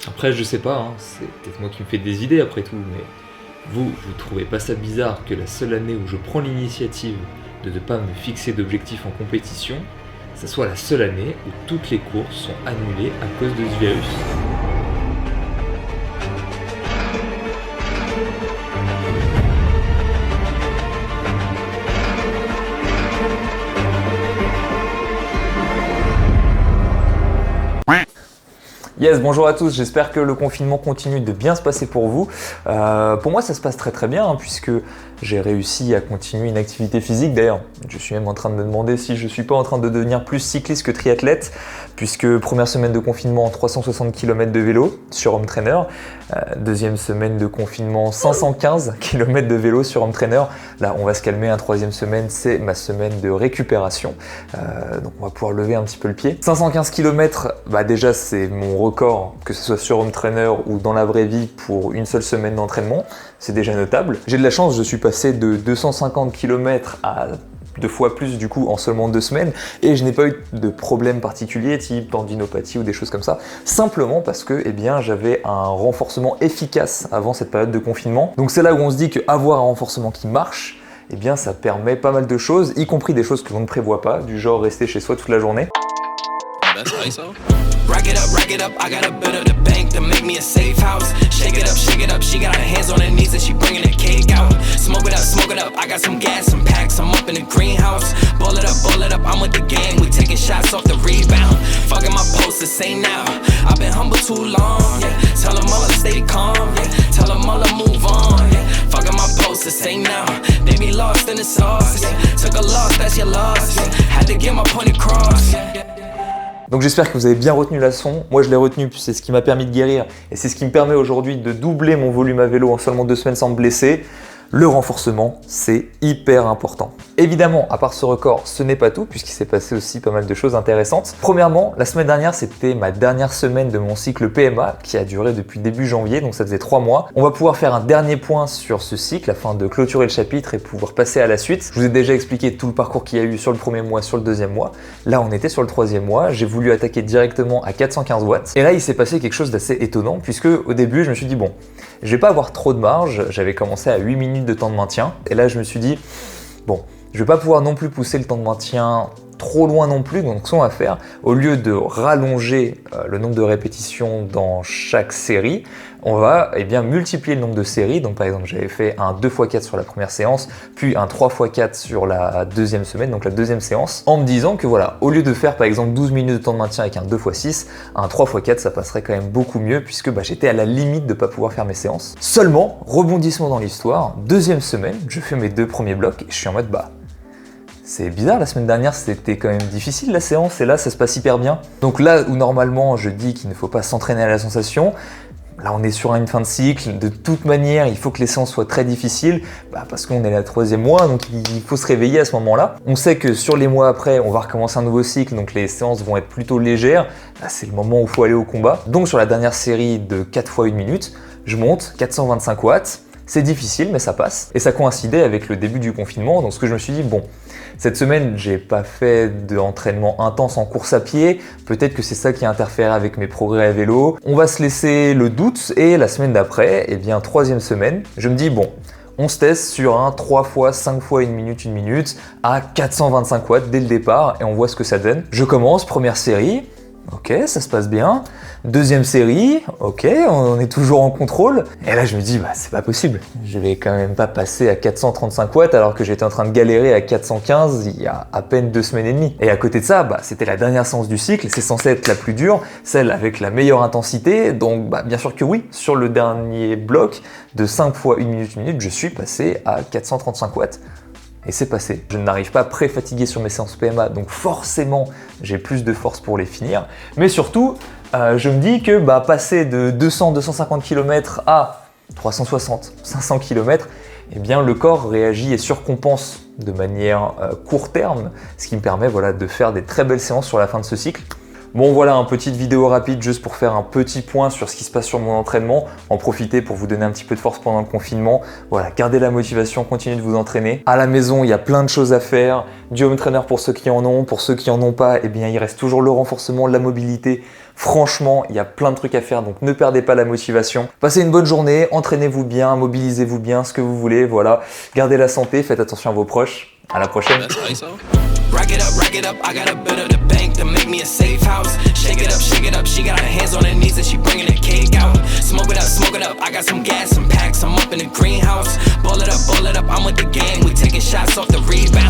Après, je sais pas, hein, c'est peut-être moi qui me fais des idées après tout, mais vous trouvez pas ça bizarre que la seule année où je prends l'initiative de ne pas me fixer d'objectifs en compétition, ça soit la seule année où toutes les courses sont annulées à cause de ce virus? Yes, bonjour à tous, j'espère que le confinement continue de bien se passer pour vous. Pour moi ça se passe très bien hein, puisque j'ai réussi à continuer une activité physique. D'ailleurs, je suis même en train de me demander si je ne suis pas en train de devenir plus cycliste que triathlète, puisque première semaine de confinement, 360 km de vélo sur Home Trainer. Deuxième semaine de confinement, 515 km de vélo sur Home Trainer. Là, on va se calmer. Troisième semaine, c'est ma semaine de récupération. Donc, on va pouvoir lever un petit peu le pied. 515 km, déjà, c'est mon record, que ce soit sur Home Trainer ou dans la vraie vie, pour une seule semaine d'entraînement. C'est déjà notable. J'ai de la chance, je suis passé de 250 km à 2 fois plus du coup en seulement 2 semaines et je n'ai pas eu de problème particulier type tendinopathie ou des choses comme ça, simplement parce que j'avais un renforcement efficace avant cette période de confinement. Donc c'est là où on se dit qu'avoir un renforcement qui marche, ça permet pas mal de choses, y compris des choses que l'on ne prévoit pas, du genre rester chez soi toute la journée. Rack it up, I gotta build up the bank to make me a safe house. Shake it up, she got her hands on her knees and she bringing the cake out. Smoke it up, I got some gas, some packs, I'm up in the greenhouse. Ball it up, I'm with the gang, we taking shots off the rebound. Fucking my posters, say now, I've been humble too long, yeah. Tell them all to stay calm, yeah. Tell them all to move on, yeah. Fucking my posters, say now, they be lost in the sauce, yeah. Took a loss, that's your loss, yeah. Had to get my point across, yeah. Donc j'espère que vous avez bien retenu la leçon. Moi je l'ai retenu, puis c'est ce qui m'a permis de guérir et c'est ce qui me permet aujourd'hui de doubler mon volume à vélo en seulement 2 semaines sans me blesser. Le renforcement, c'est hyper important. Évidemment, à part ce record, ce n'est pas tout, puisqu'il s'est passé aussi pas mal de choses intéressantes. Premièrement, la semaine dernière, c'était ma dernière semaine de mon cycle PMA, qui a duré depuis début janvier, donc ça faisait 3 mois. On va pouvoir faire un dernier point sur ce cycle, afin de clôturer le chapitre et pouvoir passer à la suite. Je vous ai déjà expliqué tout le parcours qu'il y a eu sur le premier mois, sur le deuxième mois. Là, on était sur le 3e mois, j'ai voulu attaquer directement à 415 watts. Et là, il s'est passé quelque chose d'assez étonnant, puisque au début, je me suis dit, bon, je vais pas avoir trop de marge, j'avais commencé à 8 minutes de temps de maintien, et là je me suis dit, bon, je vais pas pouvoir non plus pousser le temps de maintien trop loin non plus, donc ce qu'on va faire, au lieu de rallonger le nombre de répétitions dans chaque série, on va multiplier le nombre de séries. Donc par exemple, j'avais fait un 2x4 sur la première séance, puis un 3x4 sur la deuxième semaine, donc la deuxième séance, en me disant que voilà, au lieu de faire par exemple 12 minutes de temps de maintien avec un 2x6, un 3x4 ça passerait quand même beaucoup mieux, puisque j'étais à la limite de pas pouvoir faire mes séances. Seulement, rebondissement dans l'histoire, deuxième semaine, je fais mes 2 premiers blocs et je suis en mode c'est bizarre, la semaine dernière c'était quand même difficile la séance et là ça se passe hyper bien. Donc là où normalement je dis qu'il ne faut pas s'entraîner à la sensation, là on est sur une fin de cycle, de toute manière il faut que les séances soient très difficiles, parce qu'on est à la 3e mois, donc il faut se réveiller à ce moment-là. On sait que sur les mois après on va recommencer un nouveau cycle, donc les séances vont être plutôt légères, là c'est le moment où il faut aller au combat. Donc sur la dernière série de 4 fois 1 minute, je monte 425 watts, c'est difficile mais ça passe. Et ça coïncidait avec le début du confinement, donc ce que je me suis dit, bon, cette semaine, j'ai pas fait d'entraînement intense en course à pied. Peut-être que c'est ça qui a interféré avec mes progrès à vélo. On va se laisser le doute et la semaine d'après, 3e semaine, je me dis bon, on se teste sur un 3 fois 5 fois 1 minute à 425 watts dès le départ et on voit ce que ça donne. Je commence, première série. Ok, ça se passe bien. Deuxième série, ok, on est toujours en contrôle. Et là, je me dis, c'est pas possible. Je vais quand même pas passer à 435 watts alors que j'étais en train de galérer à 415 il y a à peine 2 semaines et demie. Et à côté de ça, c'était la dernière séance du cycle. C'est censé être la plus dure, celle avec la meilleure intensité. Donc, bien sûr que oui, sur le dernier bloc de 5 fois 1 minute, je suis passé à 435 watts. Et c'est passé. Je n'arrive pas pré-fatigué sur mes séances PMA, donc forcément, j'ai plus de force pour les finir. Mais surtout, je me dis que passer de 200-250 km à 360-500 km, le corps réagit et surcompense de manière court terme, ce qui me permet de faire des très belles séances sur la fin de ce cycle. Bon voilà, une petite vidéo rapide juste pour faire un petit point sur ce qui se passe sur mon entraînement, en profiter pour vous donner un petit peu de force pendant le confinement. Voilà, gardez la motivation, continuez de vous entraîner. À la maison, il y a plein de choses à faire, du home trainer pour ceux qui en ont, pour ceux qui en ont pas, eh bien il reste toujours le renforcement, la mobilité. Franchement, il y a plein de trucs à faire, donc ne perdez pas la motivation. Passez une bonne journée, entraînez-vous bien, mobilisez-vous bien, ce que vous voulez, voilà. Gardez la santé, faites attention à vos proches. À la prochaine. Rack it up, I got a bit of the bank to make me a safe house. Shake it up, she got her hands on her knees and she bringing the cake out. Smoke it up, I got some gas, some packs, I'm up in the greenhouse. Ball it up, I'm with the gang, we taking shots off the rebound.